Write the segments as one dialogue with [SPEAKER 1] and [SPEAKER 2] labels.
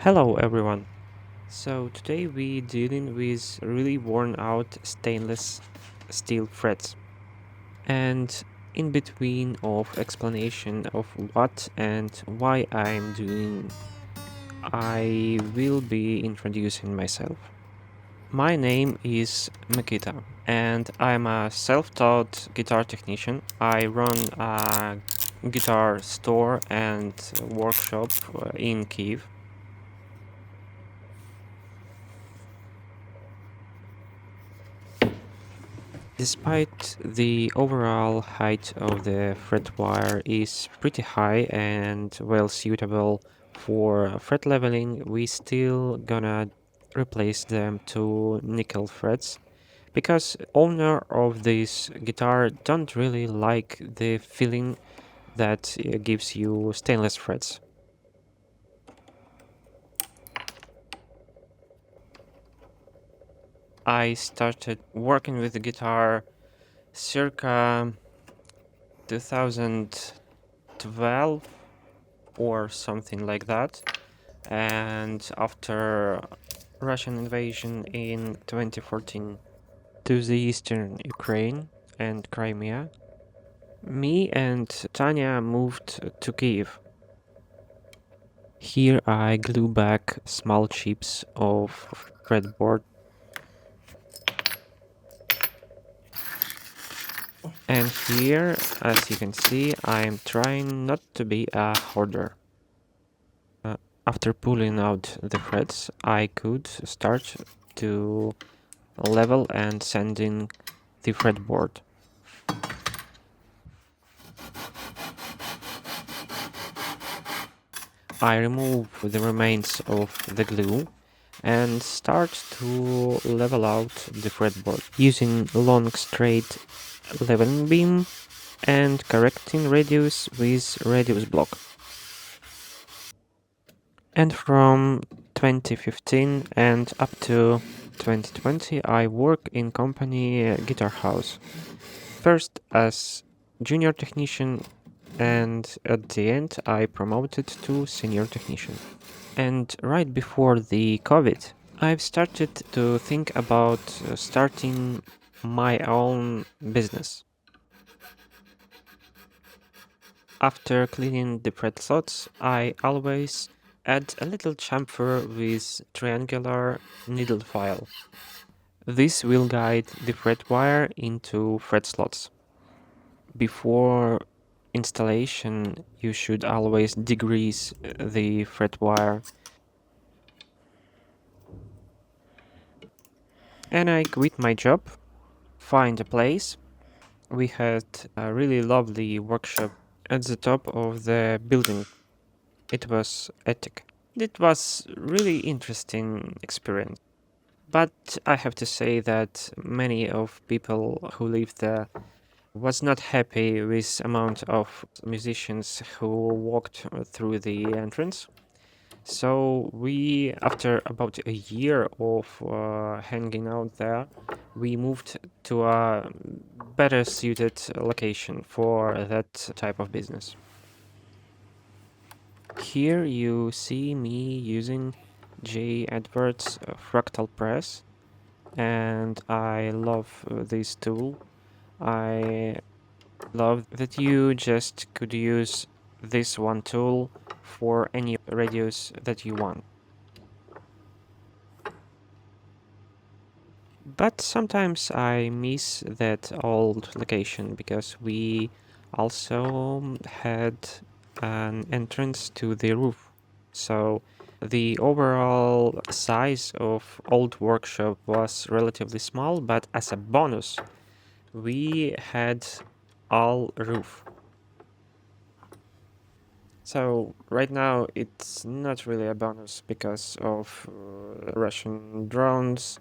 [SPEAKER 1] Hello everyone. So today we dealing with really worn out stainless steel frets, and in between of explanation of what and why I'm doing, I will be introducing myself. My name is Mikita and I'm a self-taught guitar technician. I run a guitar store and workshop in Kyiv. Despite the overall height of the fret wire is pretty high and well suitable for fret leveling, we still gonna replace them to nickel frets because owner of this guitar don't really like the feeling that gives you stainless frets. I started working with the guitar circa 2012 or something like that. And after Russian invasion in 2014 to the eastern Ukraine and Crimea, me and Tanya moved to Kyiv. Here I glue back small chips of Fretboard, and here, as you can see, I'm trying not to be a hoarder. After pulling out the frets, I could start to level and sanding the fretboard. I remove the remains of the glue and start to level out the fretboard using long straight leveling beam and correcting radius with radius block. And from 2015 and up to 2020 I work in company Guitar House. First as junior technician, and at the end I promoted to senior technician. And right before the COVID, I've started to think about starting my own business. After cleaning the fret slots, I always add a little chamfer with triangular needle file. This will guide the fret wire into fret slots. Before installation, you should always degrease the fret wire. And I quit my job, find a place. We had a really lovely workshop at the top of the building. It was attic. It was really interesting experience. But I have to say that many of people who live there was not happy with amount of musicians who walked through the entrance. So we, after about a year of hanging out there, we moved to a better suited location for that type of business. Here you see me using J. Edwards fractal press, and I love this tool. I love that you just could use this one tool for any radius that you want. But sometimes I miss that old location because we also had an entrance to the roof. So the overall size of old workshop was relatively small, but as a bonus, we had all roof. So right now it's not really a bonus because of Russian drones,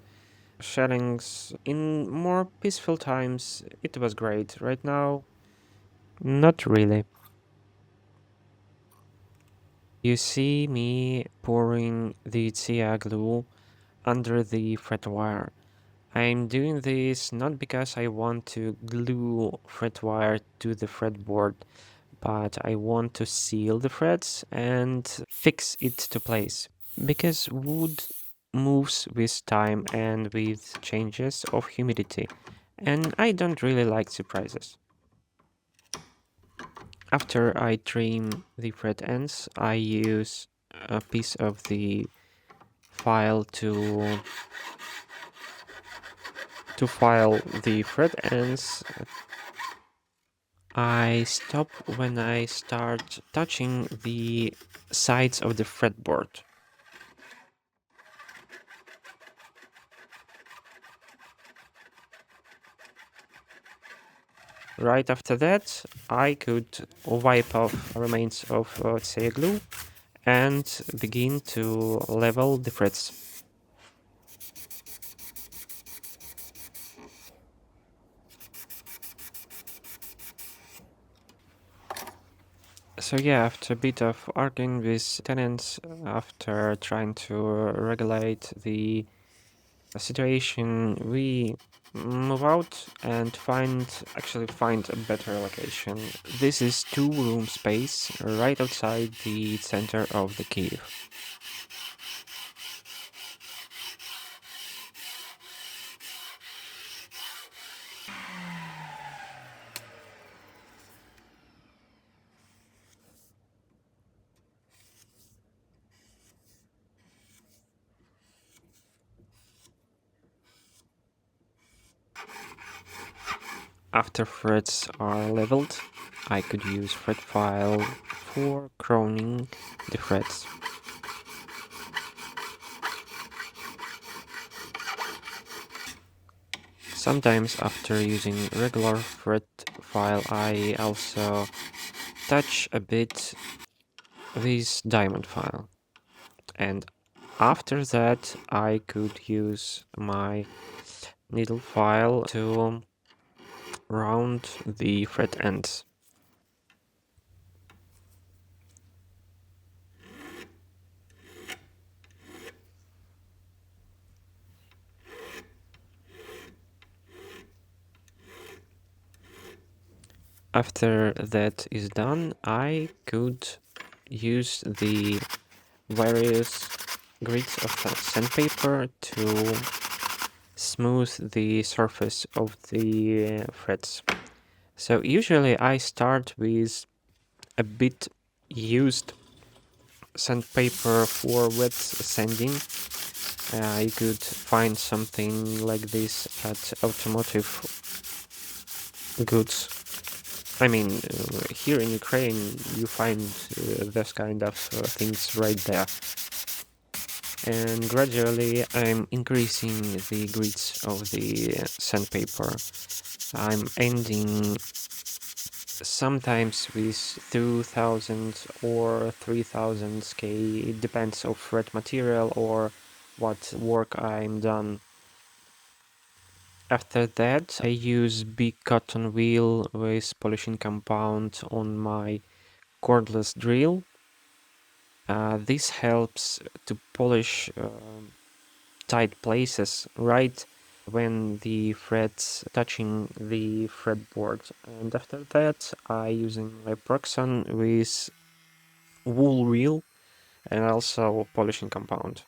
[SPEAKER 1] shellings. In more peaceful times, it was great. Right now, not really. You see me pouring the Tia glue under the fret wire. I'm doing this not because I want to glue fret wire to the fretboard, but I want to seal the frets and fix it to place. because wood moves with time and with changes of humidity, and I don't really like surprises. After I trim the fret ends, I use a piece of the file to file the fret ends. I stop when I start touching the sides of the fretboard. Right after that, I could wipe off remains of, let's say, glue and begin to level the frets. So yeah, after a bit of arguing with tenants, after trying to regulate the situation, we move out and find a better location. This is 2 room space right outside the center of the Kyiv. After frets are leveled, I could use fret file for crowning the frets. Sometimes after using regular fret file, I also touch a bit this diamond file. And after that, I could use my needle file to round the fret ends. After that is done, I could use the various grids of sandpaper to smooth the surface of the frets. So usually I start with a bit used sandpaper for wet sanding. You could find something like this at automotive goods. I mean, here in Ukraine, you find this kind of things right there. And gradually, I'm increasing the grids of the sandpaper. I'm ending sometimes with 2000 or 3000 K. It depends of fret material or what work I'm done. After that, I use big cotton wheel with polishing compound on my cordless drill. This helps to polish tight places right when the frets touching the fretboard. And after that, I using my Proxon with wool reel and also polishing compound.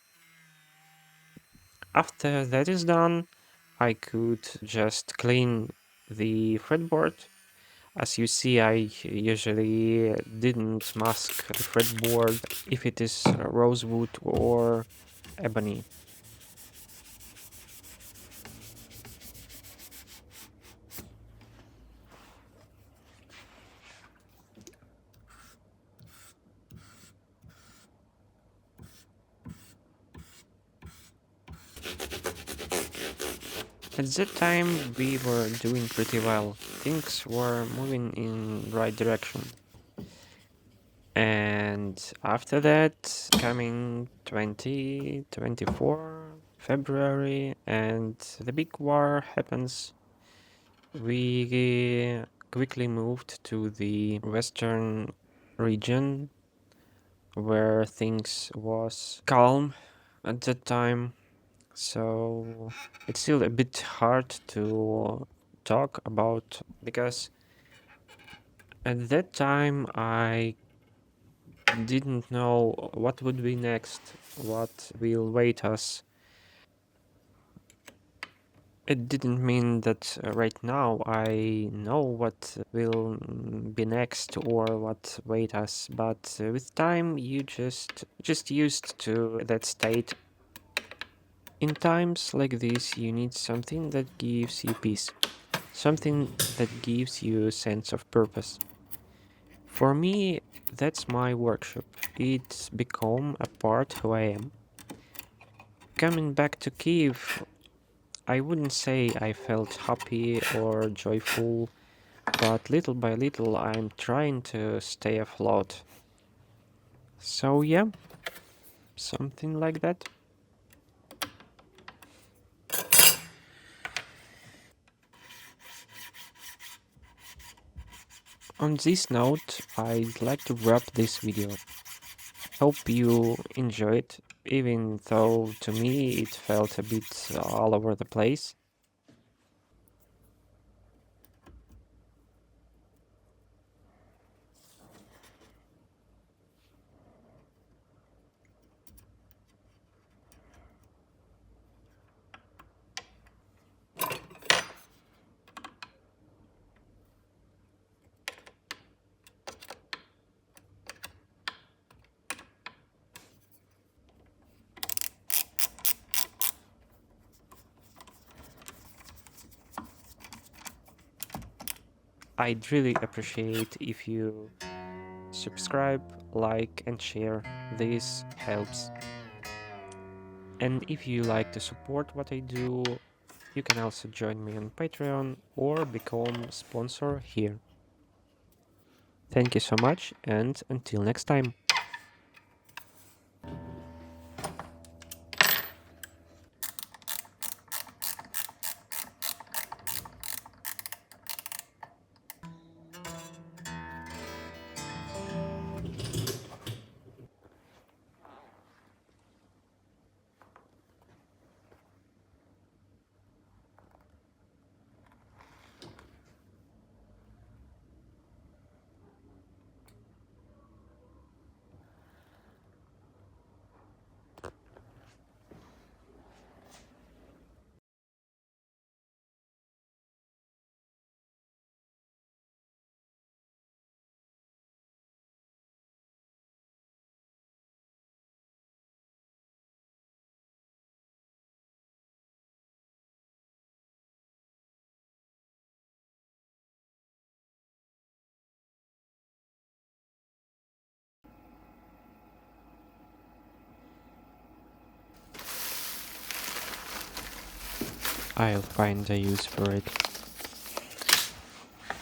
[SPEAKER 1] After that is done, I could just clean the fretboard. As you see, I usually didn't mask the fretboard if it is rosewood or ebony. At that time, we were doing pretty well. Things were moving in right direction. And after that, coming 2024, February, and the big war happens. We quickly moved to the western region where things was calm at that time. So it's still a bit hard to talk about because at that time I didn't know what would be next, what will wait us. It didn't mean that right now I know what will be next or what wait us, but with time you just used to that state. In times like this, you need something that gives you peace, something that gives you a sense of purpose. For me, that's my workshop. It's become a part who I am. Coming back to Kyiv, I wouldn't say I felt happy or joyful, but little by little I'm trying to stay afloat. So yeah, something like that. On this note, I'd like to wrap this video. Hope you enjoyed, even though to me it felt a bit all over the place. I'd really appreciate if you subscribe, like, and share. This helps. And if you like to support what I do, you can also join me on Patreon or become a sponsor here. Thank you so much, and until next time. I'll find a use for it.